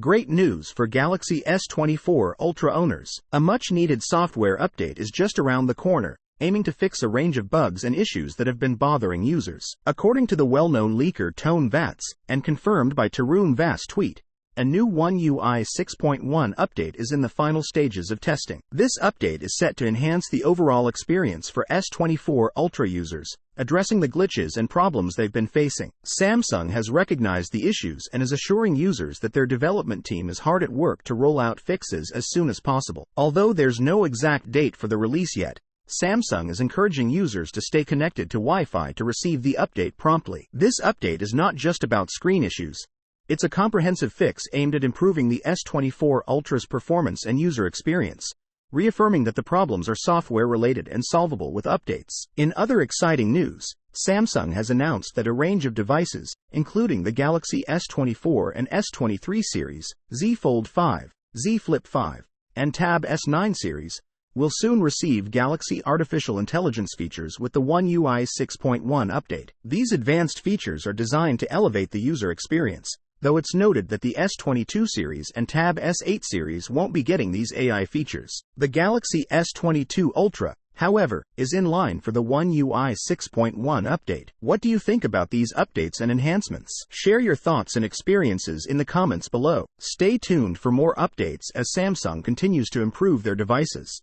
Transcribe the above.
Great news for Galaxy S24 Ultra owners. A much-needed software update is just around the corner, aiming to fix a range of bugs and issues that have been bothering users. According to the well-known leaker Tone Vats, and confirmed by Tarun Vass tweet, a new One UI 6.1 update is in the final stages of testing. This update is set to enhance the overall experience for S24 Ultra users, addressing the glitches and problems they've been facing. Samsung has recognized the issues and is assuring users that their development team is hard at work to roll out fixes as soon as possible. Although there's no exact date for the release yet, Samsung is encouraging users to stay connected to Wi-Fi to receive the update promptly. This update is not just about screen issues. It's a comprehensive fix aimed at improving the S24 Ultra's performance and user experience, reaffirming that the problems are software-related and solvable with updates. In other exciting news, Samsung has announced that a range of devices, including the Galaxy S24 and S23 series, Z Fold 5, Z Flip 5, and Tab S9 series, will soon receive Galaxy Artificial Intelligence features with the One UI 6.1 update. These advanced features are designed to elevate the user experience, though it's noted that the S22 series and Tab S8 series won't be getting these AI features. The Galaxy S22 Ultra, however, is in line for the One UI 6.1 update. What do you think about these updates and enhancements? Share your thoughts and experiences in the comments below. Stay tuned for more updates as Samsung continues to improve their devices.